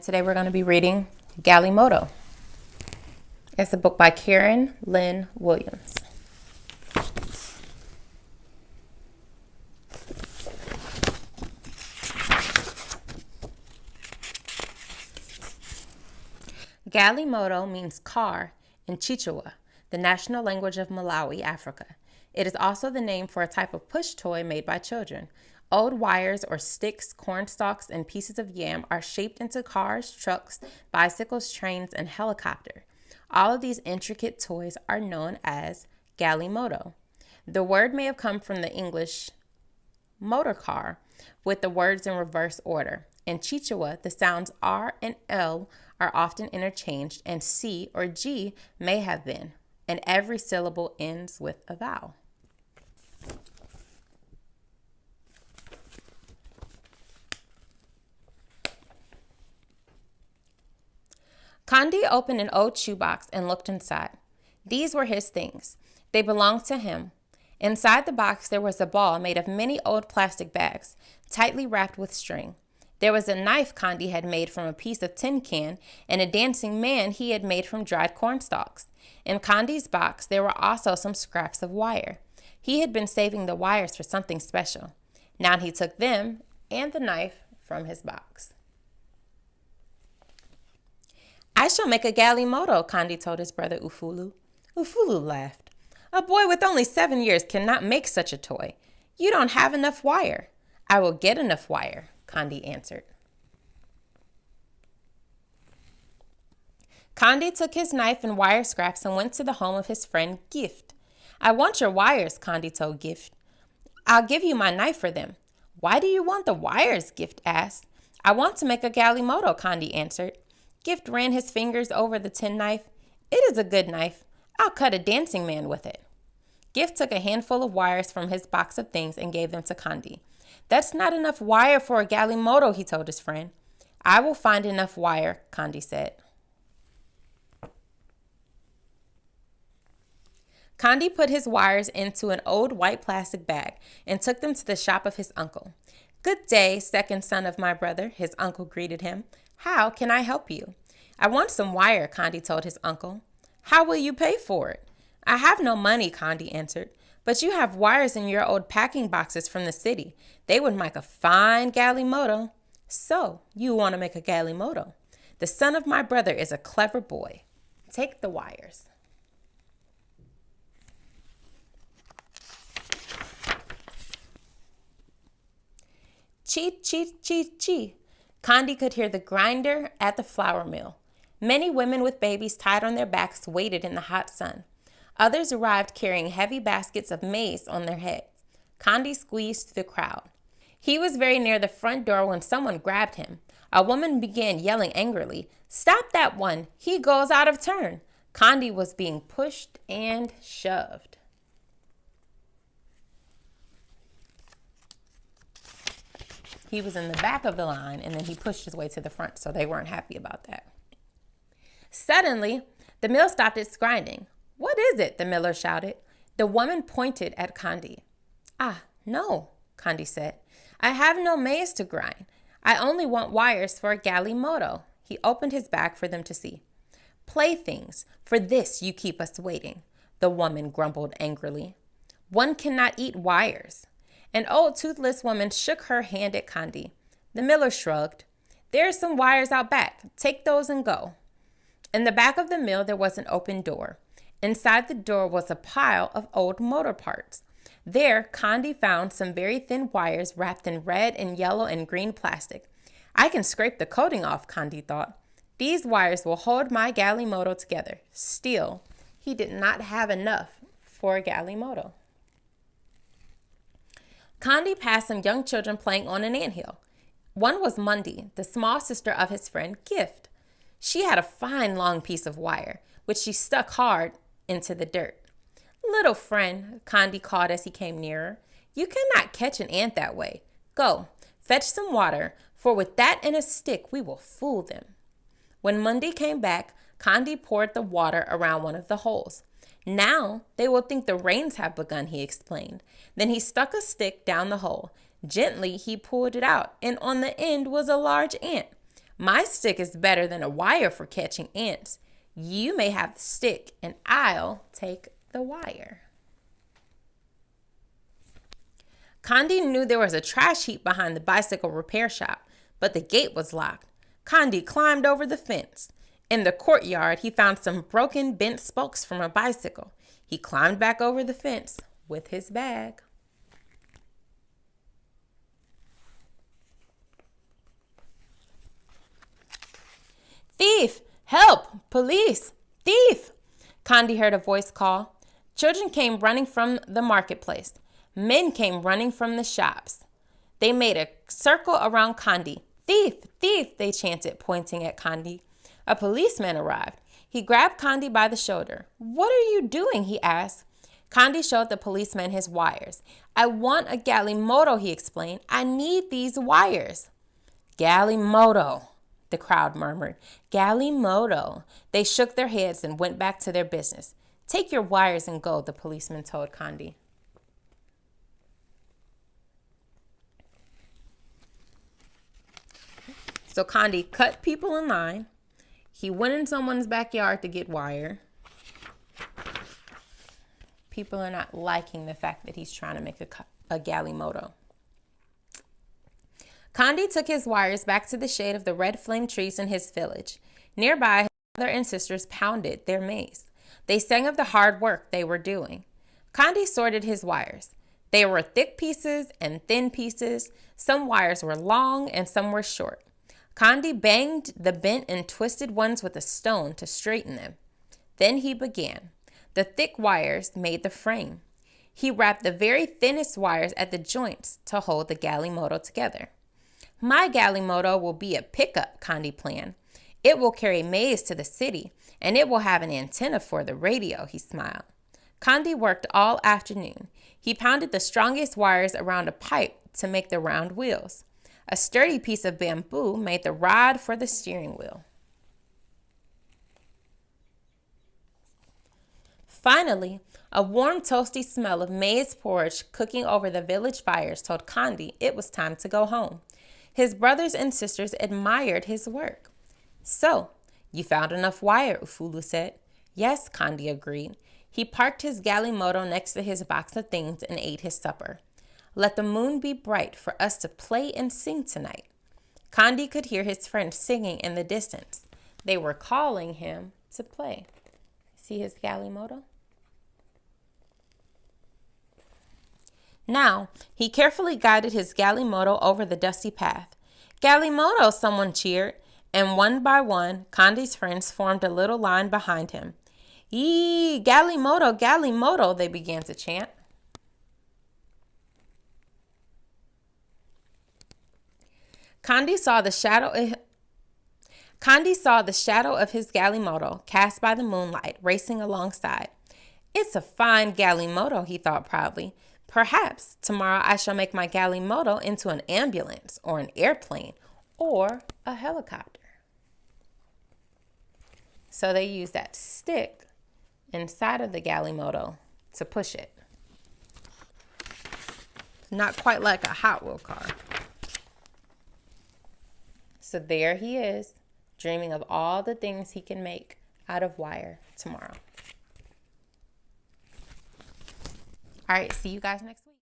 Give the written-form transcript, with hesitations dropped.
and today we're going to be reading Galimoto. It's a book by Karen Lynn Williams. Galimoto means car in Chichewa, the national language of Malawi, Africa. It is also the name for a type of push toy made by children. Old wires or sticks, corn stalks, and pieces of yam are shaped into cars, trucks, bicycles, trains, and helicopters. All of these intricate toys are known as Galimoto. The word may have come from the English motor car, with the words in reverse order. In Chichewa, the sounds R and L are often interchanged, and C or G may have been, and every syllable ends with a vowel. Kandi opened an old shoebox and looked inside. These were his things. They belonged to him. Inside the box, there was a ball made of many old plastic bags, tightly wrapped with string. There was a knife Kandi had made from a piece of tin can and a dancing man he had made from dried corn stalks. In Kandi's box, there were also some scraps of wire. He had been saving the wires for something special. Now he took them and the knife from his box. "I shall make a Galimoto," Kandi told his brother Ufulu. Ufulu laughed. "A boy with only 7 years cannot make such a toy. You don't have enough wire." "I will get enough wire," Kandi answered. Kandi took his knife and wire scraps and went to the home of his friend Gift. "I want your wires," Kandi told Gift. "I'll give you my knife for them." "Why do you want the wires?" Gift asked. "I want to make a Galimoto," Kandi answered. Gift ran his fingers over the tin knife. "It is a good knife. I'll cut a dancing man with it." Gift took a handful of wires from his box of things and gave them to Kandi. "That's not enough wire for a Galimoto," he told his friend. "I will find enough wire," Kandi said. Kandi put his wires into an old white plastic bag and took them to the shop of his uncle. "Good day, second son of my brother," his uncle greeted him. "How can I help you?" "I want some wire," Kandi told his uncle. "How will you pay for it?" "I have no money," Kandi answered. "But you have wires in your old packing boxes from the city. They would make a fine Galimoto." "So, you want to make a Galimoto? The son of my brother is a clever boy. Take the wires." Chee, chee, chee, chee. Kandi could hear the grinder at the flour mill. Many women with babies tied on their backs waited in the hot sun. Others arrived carrying heavy baskets of maize on their heads. Kandi squeezed through the crowd. He was very near the front door when someone grabbed him. A woman began yelling angrily, "Stop that one! He goes out of turn!" Kandi was being pushed and shoved. He was in the back of the line, and then he pushed his way to the front, so they weren't happy about that. Suddenly, the mill stopped its grinding. "What is it?" the miller shouted. The woman pointed at Kandi. "Ah, no," Kandi said. "I have no maize to grind. I only want wires for a Galimoto." He opened his bag for them to see. "Playthings, for this you keep us waiting," the woman grumbled angrily. "One cannot eat wires." An old toothless woman shook her hand at Kandi. The miller shrugged. "There are some wires out back. Take those and go." In the back of the mill, there was an open door. Inside the door was a pile of old motor parts. There, Kandi found some very thin wires wrapped in red and yellow and green plastic. "I can scrape the coating off," Kandi thought. "These wires will hold my Galimoto together." Still, he did not have enough for a Galimoto. Kandi passed some young children playing on an anthill. One was Mundi, the small sister of his friend Gift. She had a fine long piece of wire, which she stuck hard into the dirt. "Little friend," Kandi called as he came nearer, "you cannot catch an ant that way. Go, fetch some water, for with that and a stick we will fool them." When Mundi came back, Kandi poured the water around one of the holes. "Now they will think the rains have begun," he explained. Then he stuck a stick down the hole. Gently he pulled it out, and on the end was a large ant. My stick is better than a wire for catching ants. You may have the stick, and I'll take the wire. Condi knew there was a trash heap behind the bicycle repair shop, but the gate was locked. Condi climbed over the fence. In the courtyard, he found some broken, bent spokes from a bicycle. He climbed back over the fence with his bag. Thief! Help! Police! Thief! Condi heard a voice call. Children came running from the marketplace. Men came running from the shops. They made a circle around Condi. Thief! Thief! They chanted, pointing at Condi. A policeman arrived. He grabbed Condi by the shoulder. What are you doing? He asked. Condi showed the policeman his wires. I want a Galimoto, he explained. I need these wires. Galimoto, the crowd murmured. Galimoto. They shook their heads and went back to their business. Take your wires and go, the policeman told Condi. So Condi cut people in line. He went in someone's backyard to get wire. People are not liking the fact that he's trying to make a Galimoto. Condi took his wires back to the shade of the red flame trees in his village. Nearby, his mother and sisters pounded their maize. They sang of the hard work they were doing. Condi sorted his wires. There were thick pieces and thin pieces. Some wires were long and some were short. Condi banged the bent and twisted ones with a stone to straighten them. Then he began. The thick wires made the frame. He wrapped the very thinnest wires at the joints to hold the Galimoto together. My Galimoto will be a pickup, Condi planned. It will carry maize to the city, and it will have an antenna for the radio, he smiled. Condi worked all afternoon. He pounded the strongest wires around a pipe to make the round wheels. A sturdy piece of bamboo made the rod for the steering wheel. Finally, a warm, toasty smell of maize porridge cooking over the village fires told Condi it was time to go home. His brothers and sisters admired his work. So, you found enough wire, Ufulu said. Yes, Condi agreed. He parked his Galimoto next to his box of things and ate his supper. Let the moon be bright for us to play and sing tonight. Condi could hear his friends singing in the distance. They were calling him to play. See his Galimoto? Now, he carefully guided his Galimoto over the dusty path. Galimoto, someone cheered, and one by one, Condi's friends formed a little line behind him. Yee, Galimoto, Galimoto, they began to chant. Condi saw the shadow of his Galimoto cast by the moonlight racing alongside. It's a fine Galimoto, he thought proudly. Perhaps tomorrow I shall make my Galimoto into an ambulance or an airplane or a helicopter. So they used that stick inside of the Galimoto to push it. Not quite like a Hot Wheel car. So there he is, dreaming of all the things he can make out of wire tomorrow. All right, see you guys next week.